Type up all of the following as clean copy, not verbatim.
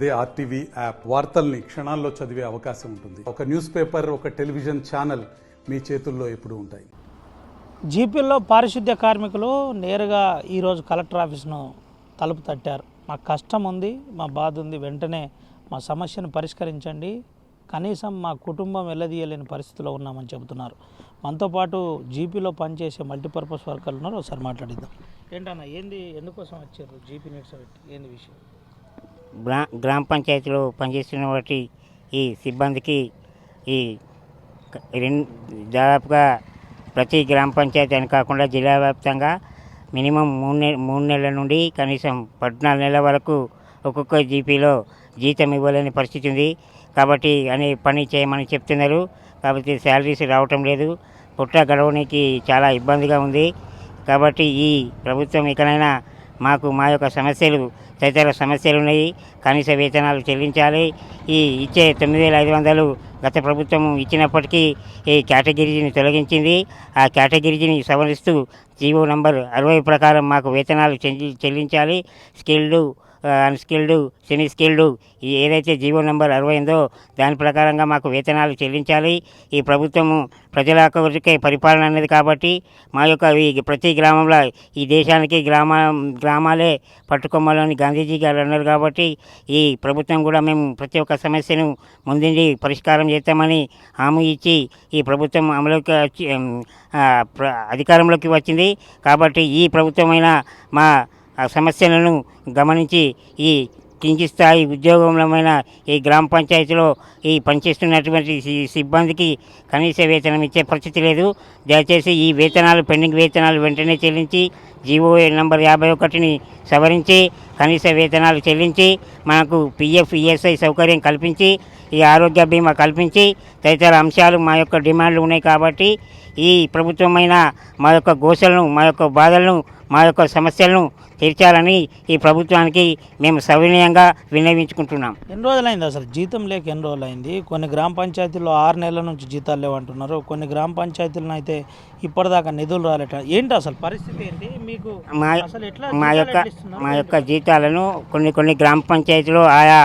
అదే RTV app వార్తల్ని క్షణాల్లో చదివే అవకాశం ఉంటుంది. ఒక న్యూస్ పేపర్, ఒక టెలివిజన్ ఛానల్ మీ చేతుల్లో ఎప్పుడూ ఉంటాయి. జీపీలో పారిశుద్ధ్య కార్మికులు నేరుగా ఈరోజు కలెక్టర్ ఆఫీస్ను తలుపు తట్టారు. మాకు కష్టం ఉంది, మా బాధ ఉంది, వెంటనే మా సమస్యను పరిష్కరించండి, కనీసం మా కుటుంబం వెళ్ళదీయలేని పరిస్థితిలో ఉన్నామని చెబుతున్నారు. మనతో పాటు జీపీలో పనిచేసే మల్టీపర్పస్ వర్కర్లు ఉన్నారు, ఒకసారి మాట్లాడిద్దాం. ఏంటన్నా, ఏంది, ఎందుకోసం వచ్చారు జీపీ నెట్స్ పెట్టి, ఏంది విషయం? గ్రామ పంచాయతీలో పనిచేస్తున్న వాటి ఈ సిబ్బందికి ఈ దాదాపుగా ప్రతి గ్రామ పంచాయతీ అని కాకుండా జిల్లా వ్యాప్తంగా మినిమం మూడు నెలల నుండి కనీసం 14 నెలల వరకు ఒక్కొక్క జీపీలో జీతం ఇవ్వలేని పరిస్థితి ఉంది. కాబట్టి పని చేయమని చెప్తున్నారు. కాబట్టి శాలరీస్ రావటం లేదు, పుట్ట గడవడానికి చాలా ఇబ్బందిగా ఉంది. కాబట్టి ఈ ప్రభుత్వం ఇకనైనా మాకు మా యొక్క సమస్యలు, తదితర సమస్యలు ఉన్నాయి. కనీస వేతనాలు చెల్లించాలి. ఈ ఇచ్చే 9,500 గత ప్రభుత్వం ఇచ్చినప్పటికీ ఈ కేటగిరీని తొలగించింది. ఆ కేటగిరీని సవరిస్తూ జీవో నంబర్ 60 ప్రకారం మాకు వేతనాలు చెల్లించాలి. స్కిల్డ్, అన్స్కిల్డ్, సెమీ స్కిల్డ్ ఏదైతే జీవో నంబర్ 60 ఉందో దాని ప్రకారంగా మాకు వేతనాలు చెల్లించాలి. ఈ ప్రభుత్వము ప్రజల కొరకే పరిపాలన అనేది కాబట్టి మా యొక్క ప్రతి గ్రామంలో ఈ దేశానికి గ్రామాలే పట్టుకొమ్మలని గాంధీజీ గారు అన్నారు. కాబట్టి ఈ ప్రభుత్వం కూడా మేము ప్రతి ఒక్క సమస్యను ముందుండి పరిష్కారం చేస్తామని హామీ ఇచ్చి ఈ ప్రభుత్వం అమలుకి వచ్చి అధికారంలోకి వచ్చింది. కాబట్టి ఈ ప్రభుత్వమైన మా సమస్యలను గమనించి ఈ కింది స్థాయి ఉద్యోగంలోమైన ఈ గ్రామ పంచాయతీలో ఈ పనిచేస్తున్నటువంటి సిబ్బందికి కనీస వేతనం ఇచ్చే పరిస్థితి లేదు. దయచేసి ఈ వేతనాలు, పెండింగ్ వేతనాలు వెంటనే చెల్లించి జీవో నంబర్ 51ని సవరించి కనీస వేతనాలు చెల్లించి మనకు పిఎఫ్, ఈఎస్ఐ సౌకర్యం కల్పించి ఈ ఆరోగ్య బీమా కల్పించి తదితర అంశాలు మా యొక్క డిమాండ్లు ఉన్నాయి. కాబట్టి ఈ ప్రభుత్వమైన మా యొక్క గోసలను, మా యొక్క బాధలను, మా యొక్క సమస్యలను తీర్చాలని ఈ ప్రభుత్వానికి మేము సవినయంగా విన్నవించుకుంటున్నాం. ఎన్ని రోజులైంది అసలు జీతం లేక? ఎన్ని రోజులైంది? కొన్ని గ్రామ పంచాయతీల్లో 6 నెలల నుంచి జీతాలు లేవంటున్నారు. కొన్ని గ్రామ పంచాయతీలను అయితే ఇప్పటిదాకా నిధులు రాలేట. ఏంటి అసలు పరిస్థితి ఏంటి? మీకు అసలు ఎట్లా మా యొక్క జీతాలను కొన్ని గ్రామ పంచాయతీలో ఆయా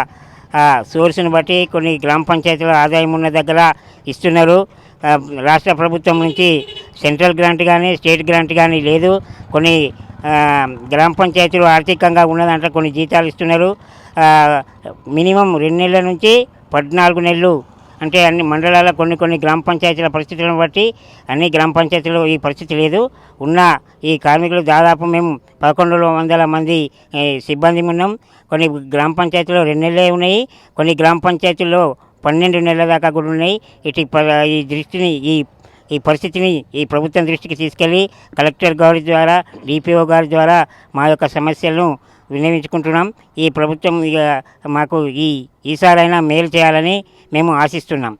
సోర్స్ని బట్టి కొన్ని గ్రామ పంచాయతీలో ఆదాయం ఉన్న దగ్గర ఇస్తున్నారు. రాష్ట్ర ప్రభుత్వం నుంచి సెంట్రల్ గ్రాంట్ కానీ స్టేట్ గ్రాంట్ కానీ లేదు. కొన్ని గ్రామ పంచాయతీలు ఆర్థికంగా ఉన్నదంటే కొన్ని జీతాలు ఇస్తున్నారు. మినిమం 2 నెలల నుంచి 14 నెలలు, అంటే అన్ని మండలాల కొన్ని గ్రామ పంచాయతీల పరిస్థితులను బట్టి అన్ని గ్రామ పంచాయతీలో ఈ పరిస్థితి లేదు. ఉన్న ఈ కార్మికులు దాదాపు మేము 1100 మంది సిబ్బంది ఉన్నాం. కొన్ని గ్రామ పంచాయతీలో 2 నెలలే ఉన్నాయి, కొన్ని గ్రామ పంచాయతీల్లో 12 నెలల దాకా కూడా ఉన్నాయి. ఈ దృష్టిని ఈ పరిస్థితిని ఈ ప్రభుత్వం దృష్టికి తీసుకెళ్ళి కలెక్టర్ గారి ద్వారా, డిపిఓ గారి ద్వారా మా యొక్క సమస్యలను విన్నవించుకుంటున్నాం. ఈ ప్రభుత్వం మాకు ఈసారైనా మేలు చేయాలని మేము ఆశిస్తున్నాం.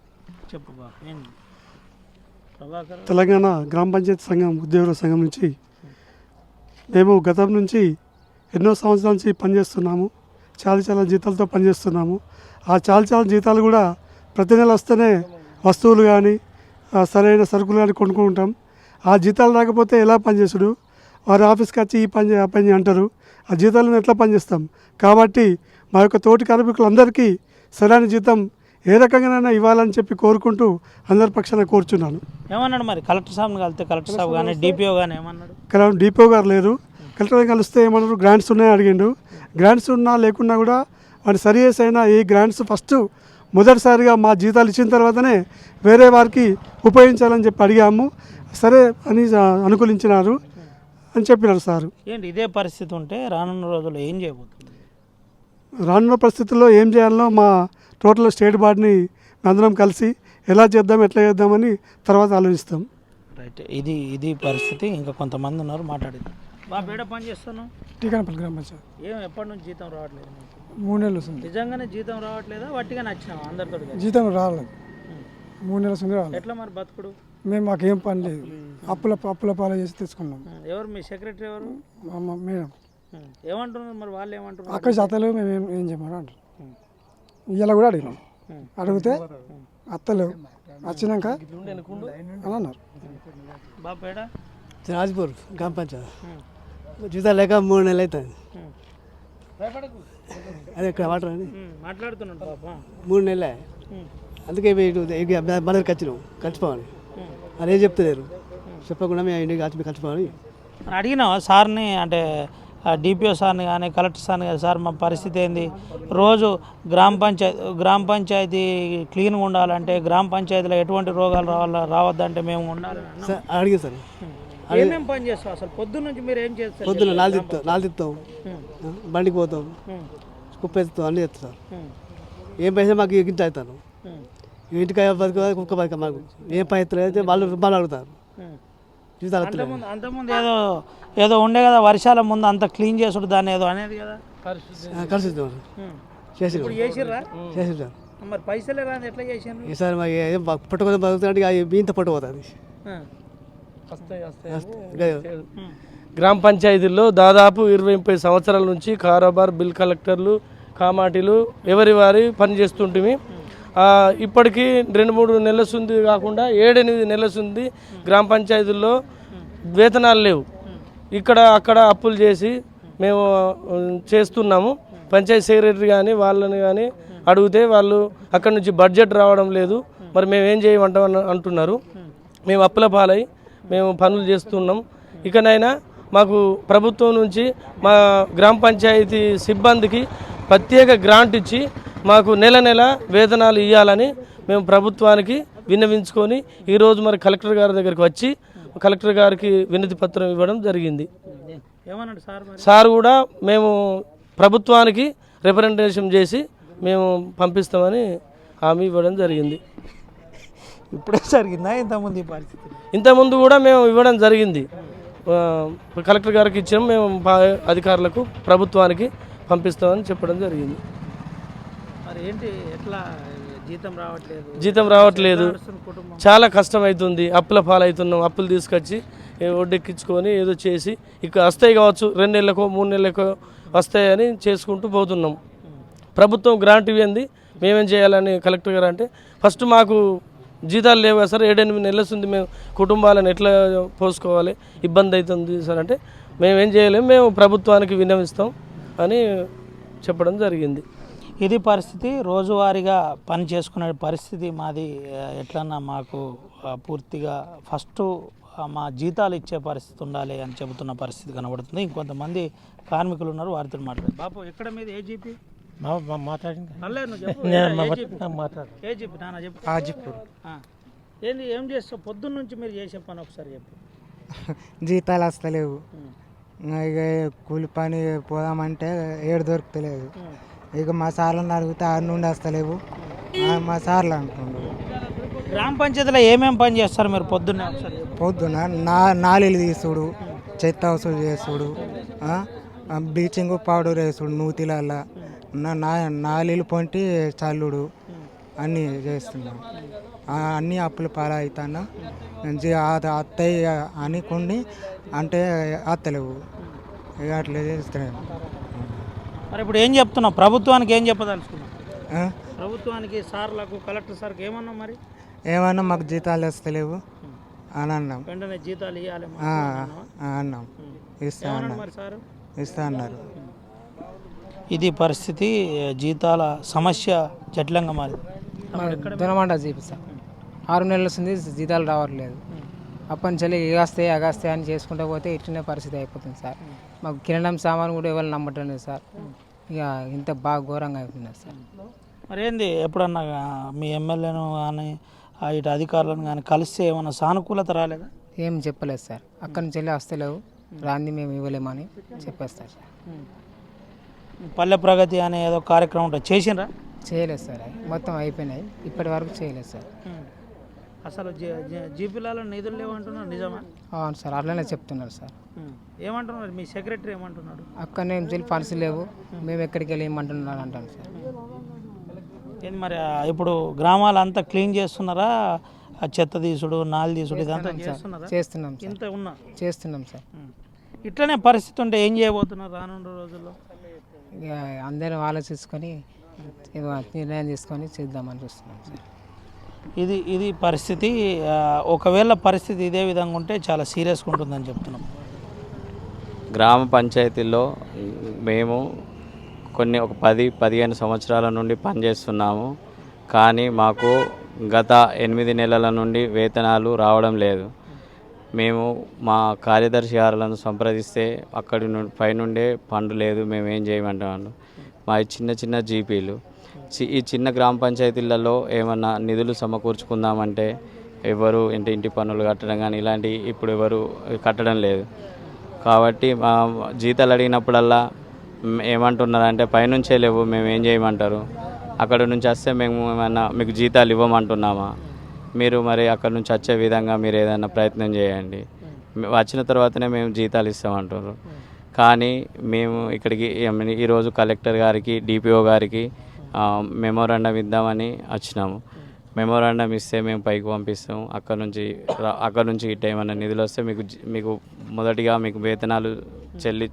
తెలంగాణ గ్రామ పంచాయతీ సంఘం ఉద్యోగుల సంఘం నుంచి మేము గతం నుంచి ఎన్నో సంవత్సరాల నుంచి పనిచేస్తున్నాము. చాలా జీతాలతో పనిచేస్తున్నాము. ఆ చాలా జీతాలు కూడా ప్రతి నెల వస్తేనే వస్తువులు కానీ సరైన సరుకులు కానీ కొనుక్కుంటాం. ఆ జీతాలు రాకపోతే ఎలా పనిచేసుడు? వారి ఆఫీస్కి వచ్చి ఈ పని ఆ పని అంటారు. ఆ జీతాలను ఎట్లా పనిచేస్తాం? కాబట్టి మా యొక్క తోటి కార్మికులందరికీ సరైన జీతం ఏ రకంగానైనా ఇవ్వాలని చెప్పి కోరుకుంటూ అందరి పక్షాన కోరుచున్నాను. ఏమన్నాడు మరి కలెక్టర్ సాబ్ని కలిస్తే? కలెక్టర్ సాబ్ కానీ డిపిఓ కానీ ఏమన్నాడు? డిపిఓ గారు లేరు. కలెక్టర్ కలిస్తే ఏమన్నారు? గ్రాంట్స్ ఉన్నాయని అడిగిండు. గ్రాంట్స్ ఉన్నా లేకున్నా కూడా వాటి సరియస్ అయినా ఈ గ్రాంట్స్ ఫస్ట్ మొదటిసారిగా మా జీతాలు ఇచ్చిన తర్వాతనే వేరే వారికి ఉపయోగించాలని చెప్పి అడిగాము. సరే అని అనుకూలించినారు అని చెప్పినారు సారు. ఏంటి ఇదే పరిస్థితి ఉంటే రానున్న రోజుల్లో ఏం చేయబోతుంది? రానున్న పరిస్థితుల్లో ఏం చేయాలనో మా టోటల్ స్టేట్ బాడీని అందరం కలిసి ఎట్లా చేద్దామని తర్వాత ఆలోచిస్తాం. రైట్, ఇది పరిస్థితి. ఇంకా కొంతమంది ఉన్నారు, మాట్లాడిద్దాం. బాబు ఏడ పని చేస్తాను? టీకానపల్లి గ్రామ పంచాయతీ. ఎప్పటి నుంచి జీతం రావట్లేదు? 3 నెలలు వస్తుంది. నిజంగానే జీతం రావట్లేదా? వట్టిగా నచ్చినావా? అందరితో జీతం రాలేదు, 3 నెలల వస్తుంది రాలేదు. ఎట్లా మరి బతుకుడు? మేము మాకేం పని లేదు, అప్పుల పాలు చేసి తెచ్చుకున్నాం. ఎవరు మీ సెక్రటరీ? ఎవరు? మేడం. ఏమంటున్నారు మరి? వాళ్ళు ఏమంటున్నారు? అక్కడ చేతలేవు, మేము ఏం చేయమని అంటారు. ఇలా కూడా అడిగినాం, అడిగితే అత్తలేవు, వచ్చినాక అని అన్నారు. బాపేడ రాజ్పూర్ గ్రామ పంచాయతీ జీతాలు లేక 3 నెలలు అవుతుంది. అదే ఇక్కడ వాటర్ అని మాట్లాడుతున్నాడు పాప 3 నెలలే. అందుకే మనకి వచ్చినాం కలిసిపోవాలి. అదేం చెప్తలేరు, చెప్పకుండా మేము ఇంటికి కలిసి కలిసిపోవాలి. అడిగినావా సార్ని, అంటే డిపిఓ సార్ని కానీ కలెక్టర్ సార్ని కానీ, సార్ మా పరిస్థితి ఏంది, రోజు గ్రామ పంచాయతీ క్లీన్గా ఉండాలంటే, గ్రామ పంచాయతీలో ఎటువంటి రోగాలు రావద్దంటే మేము ఉండాలని అన్నాం. సార్ అడిగి సార్ ఏమేమి పని చేస్తాం అసలు పొద్దున్న నుంచి మీరు ఏం చేస్తారు? పొద్దున్న నాలుగు తిప్పుతాం, బండికి పోతాం, కుప్ప ఎత్తుతాం, అన్నీ చేస్తాం సార్. ఏం పైసా మాకు ఇంత అవుతాను, ఇంటికి బతుక కుక్క బతుక మాకు ఏం పై అయితే వాళ్ళు రూపాయలు అడుగుతారు. జీతాలు అంతకుముందు ఏదో ఉండే కదా, వర్షాల ముందు అంత క్లీన్ చేసుడు దాన్ని ఏదో అనేది కదా, కలిసి చేసి చేసిర్రా? చేసి సార్. మరి పైసలే రాని ఎట్లా చేసిండ్రు? ఈసారి మాకు పట్టుకొని బతుకుతుంటే ఇంత పట్టుకుపోతుంది. గ్రామ పంచాయతీల్లో దాదాపు 20-30 సంవత్సరాల నుంచి కారోబార్, బిల్ కలెక్టర్లు, కామాటీలు ఎవరి వారి పని చేస్తుంటిమి. ఇప్పటికీ 2-3 నెలల సుంది కాకుండా 7-8 నెలల సుంది గ్రామ పంచాయతీల్లో వేతనాలు లేవు. ఇక్కడ అక్కడ అప్పులు చేసి మేము చేస్తున్నాము. పంచాయతీ సెక్రటరీ కానీ వాళ్ళని కానీ అడిగితే వాళ్ళు అక్కడ నుంచి బడ్జెట్ రావడం లేదు, మరి మేము ఏం చేయమంటాం అంటున్నారు. మేము అప్పుల పాలై మేము పనులు చేస్తున్నాం. ఇకనైనా మాకు ప్రభుత్వం నుంచి మా గ్రామ పంచాయతీ సిబ్బందికి ప్రత్యేక గ్రాంట్ ఇచ్చి మాకు నెల నెల వేతనాలు ఇవ్వాలని మేము ప్రభుత్వానికి విన్నవించుకొని ఈరోజు మరి కలెక్టర్ గారి దగ్గరికి వచ్చి కలెక్టర్ గారికి వినతి పత్రం ఇవ్వడం జరిగింది. సార్ కూడా మేము ప్రభుత్వానికి రిప్రజెంటేషన్ చేసి మేము పంపిస్తామని హామీ ఇవ్వడం జరిగింది. ఇప్పుడే జరిగిందా ఇంతకుముందు ఈ పరిస్థితి? ఇంతకుముందు కూడా మేము ఇవ్వడం జరిగింది. కలెక్టర్ గారికి ఇచ్చాం, మేము అధికారులకు ప్రభుత్వానికి పంపిస్తామని చెప్పడం జరిగింది. మరి ఏంటి, ఎట్లా జీతం రావట్లేదు, చాలా కష్టమవుతుంది. అప్పుల పాలవుతున్నాం. అప్పులు తీసుకొచ్చి వడ్డెక్కించుకొని ఏదో చేసి ఇక వస్తాయి కావచ్చు, 2 నెలలకో 3 నెలలకో వస్తాయని చేసుకుంటూ పోతున్నాం. ప్రభుత్వం గ్రాంట్ ఇవ్వండి, మేమేం చేయాలని కలెక్టర్ గారు అంటే, ఫస్ట్ మాకు జీతాలు లేవు సార్, 7-8 నెలల ఉంది, మేము కుటుంబాలను ఎట్లా పోసుకోవాలి, ఇబ్బంది అవుతుంది సార్ అంటే, మేమేం చేయలేము, మేము ప్రభుత్వానికి విన్నవిస్తాం అని చెప్పడం జరిగింది. ఇది పరిస్థితి. రోజువారీగా పని చేసుకునే పరిస్థితి మాది. ఎట్లన్నా మాకు పూర్తిగా ఫస్ట్ మా జీతాలు ఇచ్చే పరిస్థితి ఉండాలి అని చెబుతున్న పరిస్థితి కనబడుతుంది. ఇంకొంతమంది కార్మికులు ఉన్నారు, వారితో మాట్లాడారు. బాపు ఎక్కడ మీద ఏజీపీ ఏంది, ఏం చేస్తావు పొద్దున్న నుంచి మీరు చేసే పని ఒకసారి చెప్పు. జీతాలు వస్తలేవు, ఇక కూలి పని పోదామంటే ఏడు దొరుకుతలేదు. ఇక మా సార్లను అడిగితే 6 నుండి వస్తలేవు, మా సార్లు అంటుండ్రు. గ్రామ పంచాయతీలో ఏమేమి పని చేస్తారు మీరు పొద్దున్న? పొద్దున నాలీలు తీసుడు, చెత్త వసూలు చేసుడు, బ్లీచింగ్ పౌడర్ వేసుడు, నూతిలల్లా నాలీలు పొంటి చల్లుడు అన్నీ చేస్తున్నాం. అన్నీ అప్పుల పాలవుతాను. అత్తయ్య అని కొన్ని అంటే అత్తలేవు, ఇక అట్లా చేస్తున్నాను. మరి ఇప్పుడు ఏం చెప్తున్నావు ప్రభుత్వానికి, ఏం చెప్పదలుచుకున్నావు? ప్రభుత్వానికి, సార్లకు, కలెక్టర్ సార్కి ఏమన్నా? మరి ఏమన్నా మాకు జీతాలు వస్తలేవు అని అన్నాం. వెంటనే జీతాలు ఇవ్వాలి అన్నాం. ఇస్తా అన్నారు. ఇది పరిస్థితి. జీతాల సమస్య జటిలంగా మారింది. దొనమాట చూపిస్తా 6 నెలలు వస్తుంది, జీతాలు రావట్లేదు. అప్పటి ఎగాస్తే అగాస్తే అని చేసుకుంటూ పోతే ఇట్లనే పరిస్థితి అయిపోతుంది సార్. మాకు కిరణం సామాను కూడా ఎవరు నమ్మటం లేదు సార్. ఇక ఇంత బాగా ఘోరంగా అవుతుంది సార్. మరి ఏంది, ఎప్పుడన్నా మీ ఎమ్మెల్యేను కానీ ఇటు అధికారులను కానీ కలిస్తే ఏమన్నా సానుకూలత రాలేదా? ఏం చెప్పలేదు సార్. అక్కడి నుంచి వస్తలేవు, రాంది మేము ఇవ్వలేమని చెప్పేస్తారు సార్. పల్లె ప్రగతి అనే ఏదో కార్యక్రమం ఉంటుంది, చేసిండ్రా? చేయలేదు సార్, మొత్తం అయిపోయినాయి, ఇప్పటి వరకు చేయలేదు సార్. అసలు జీపీలలో నిధులు లేవంటున్నారు, నిజమా? అవును సార్, అట్లనే చెప్తున్నారు సార్. ఏమంటున్నారు మీ సెక్రటరీ, ఏమంటున్నాడు? అక్కడ నుంచి వెళ్ళి ఫండ్స్ లేవు, మేము ఎక్కడికి వెళ్ళి ఏమంటున్నారు అంటాను సార్. ఏంది మరి, ఇప్పుడు గ్రామాలంతా క్లీన్ చేస్తున్నారా? చెత్త తీసుడు, నాలి తీసుడు ఇదంతా చేస్తున్నారా? చేస్తున్నాం సార్. ఇంత ఉన్నా చేస్తున్నాం సార్. ఇట్లనే పరిస్థితి ఉంటే ఏం చేయబోతున్నారు రానున్న రోజుల్లో? ఇక అందరం ఆలోచించుకొని నిర్ణయం తీసుకొని చేద్దామని చూస్తున్నాం సార్. ఇది పరిస్థితి. ఒకవేళ పరిస్థితి ఇదే విధంగా ఉంటే చాలా సీరియస్గా ఉంటుందని చెప్తున్నాం. గ్రామ పంచాయతీల్లో మేము ఒక 10-15 సంవత్సరాల నుండి పనిచేస్తున్నాము. కానీ మాకు గత 8 నెలల నుండి వేతనాలు రావడం లేదు. మేము మా కార్యదర్శి గారులను సంప్రదిస్తే అక్కడి నుండి పైనుండే ఫండ్ లేదు, మేము ఏం చేయమంటాము. మా చిన్న జీపీలు ఈ చిన్న గ్రామ పంచాయతీలలో ఏమన్నా నిధులు సమకూర్చుకుందామంటే ఎవరు ఇంటి పన్నులు కట్టడం కానీ ఇలాంటివి ఇప్పుడు ఎవరు కట్టడం లేదు. కాబట్టి మా జీతాలు అడిగినప్పుడల్లా ఏమంటున్నారంటే పైనుంచే లేవు, మేము ఏం చేయమంటారు, అక్కడ నుంచి వస్తే మేము ఏమన్నా మీకు జీతాలు ఇవ్వమంటున్నామా, మీరు మరి అక్కడ నుంచి వచ్చే విధంగా మీరు ఏదైనా ప్రయత్నం చేయండి, వచ్చిన తర్వాతనే మేము జీతాలు ఇస్తామంటారు. కానీ మేము ఇక్కడికి ఈరోజు కలెక్టర్ గారికి డిపిఓ గారికి మెమోరాండం ఇద్దామని వచ్చినాము. మెమోరాండం ఇస్తే మేము పైకి పంపిస్తాం. అక్కడ నుంచి ఇట్లా ఏమైనా నిధులు వస్తే మీకు మొదటిగా మీకు వేతనాలు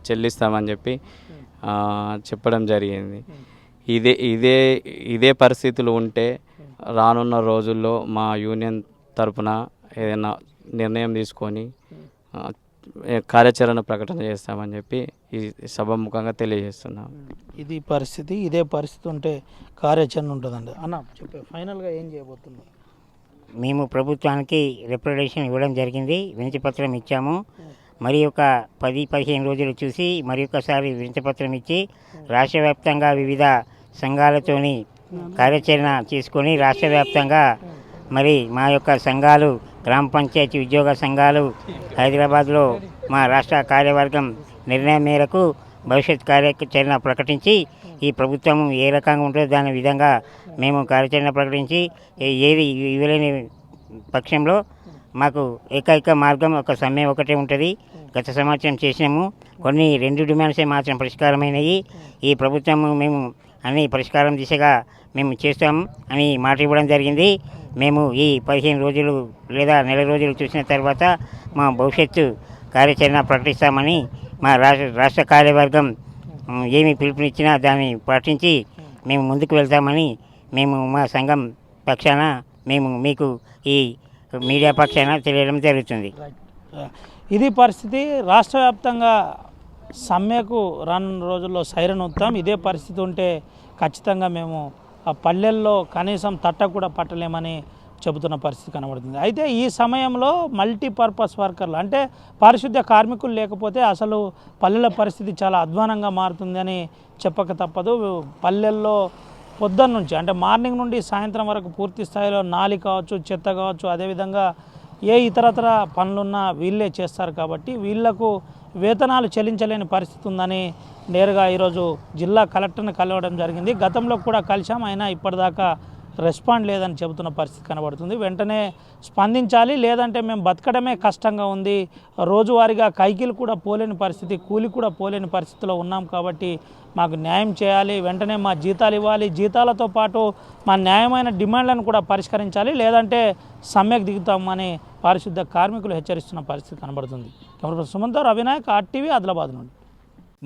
చెల్లిస్తామని చెప్పి చెప్పడం జరిగింది. ఇదే పరిస్థితులు ఉంటే రానున్న రోజుల్లో మా యూనియన్ తరపున ఏదైనా నిర్ణయం తీసుకొని కార్యాచరణ ప్రకటన చేస్తామని చెప్పి ఈ సభాముఖంగా తెలియజేస్తున్నాం. ఇదే పరిస్థితి ఉంటే కార్యాచరణ ఉంటుందండి. అన్న చెప్పే ఫైనల్గా ఏం చేయబోతున్నారు? మేము ప్రభుత్వానికి రిప్రజెంటేషన్ ఇవ్వడం జరిగింది, వినతిపత్రం ఇచ్చాము. మరి ఒక 10-15 రోజులు చూసి మరి ఒకసారి వినతిపత్రం ఇచ్చి రాష్ట్ర వ్యాప్తంగా వివిధ సంఘాలతోని కార్యాచరణ చేసుకొని రాష్ట్ర వ్యాప్తంగా మరి మా యొక్క సంఘాలు గ్రామ పంచాయతీ ఉద్యోగ సంఘాలు హైదరాబాద్లో మా రాష్ట్ర కార్యవర్గం నిర్ణయం మేరకు భవిష్యత్ కార్యాచరణ ప్రకటించి ఈ ప్రభుత్వం ఏ రకంగా ఉంటుందో దాని విధంగా మేము కార్యాచరణ ప్రకటించి ఏది ఇవ్వలేని పక్షంలో మాకు ఏకైక మార్గం ఒక సమ్మె ఒకటే ఉంటుంది. గత సంవత్సరం చేసినాము, కొన్ని 2 డిమాండ్సే మాత్రం పరిష్కారమైనవి. ఈ ప్రభుత్వం మేము అన్ని పరిష్కారం దిశగా మేము చేస్తాము అని మాట ఇవ్వడం జరిగింది. మేము ఈ 15 రోజులు లేదా నెల రోజులు చూసిన తర్వాత మా భవిష్యత్తు కార్యాచరణ ప్రకటిస్తామని మా రాష్ట్ర కార్యవర్గం ఏమి పిలుపునిచ్చినా దాన్ని పాటించి మేము ముందుకు వెళ్తామని మేము మా సంఘం పక్షాన మేము మీకు ఈ మీడియా పక్షాన తెలియడం జరుగుతుంది. ఇది పరిస్థితి. రాష్ట్ర వ్యాప్తంగా సమ్మెకు రానున్న రోజుల్లో సైరన్ ఊతాం. ఇదే పరిస్థితి ఉంటే ఖచ్చితంగా మేము ఆ పల్లెల్లో కనీసం తట్ట కూడా పట్టలేమని చెబుతున్న పరిస్థితి కనబడుతుంది. అయితే ఈ సమయంలో మల్టీపర్పస్ వర్కర్లు అంటే పారిశుద్ధ్య కార్మికులు లేకపోతే అసలు పల్లెల పరిస్థితి చాలా అధ్వానంగా మారుతుందని చెప్పక తప్పదు. పల్లెల్లో పొద్దున్న నుంచి అంటే మార్నింగ్ నుండి సాయంత్రం వరకు పూర్తి స్థాయిలో నాలి కావచ్చు, చెత్త కావచ్చు, అదేవిధంగా ఏ ఇతరతర పనులున్నా వీళ్ళే చేస్తారు. కాబట్టి వీళ్లకు వేతనాలు చెల్లించలేని పరిస్థితి ఉందని నేరుగా ఈరోజు జిల్లా కలెక్టర్ని కలవడం జరిగింది. గతంలో కూడా కలిసాం, అయినా ఇప్పటిదాకా రెస్పాండ్ లేదని చెబుతున్న పరిస్థితి కనబడుతుంది. వెంటనే స్పందించాలి, లేదంటే మేము బతకడమే కష్టంగా ఉంది, రోజువారీగా కైకిలు కూడా పోలేని పరిస్థితి, కూలి కూడా పోలేని పరిస్థితిలో ఉన్నాం. కాబట్టి మాకు న్యాయం చేయాలి, వెంటనే మా జీతాలు ఇవ్వాలి, జీతాలతో పాటు మా న్యాయమైన డిమాండ్లను కూడా పరిష్కరించాలి, లేదంటే సమ్మెకు దిగుతామని పారిశుద్ధ్య కార్మికులు హెచ్చరిస్తున్న పరిస్థితి కనబడుతుంది. కెమెరా సుమంతో రవినాయక్, RTV, ఆదిలాబాద్ నుండి.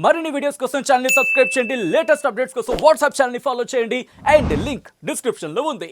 మరిన్ని వీడియోస్ కోసం ఛానల్ ని సబ్స్క్రైబ్ చేయండి, లేటెస్ట్ అప్డేట్స్ కోసం వాట్సాప్ ఛానల్ ని ఫాలో చేయండి అండ్ లింక్ డిస్క్రిప్షన్ లో ఉంది.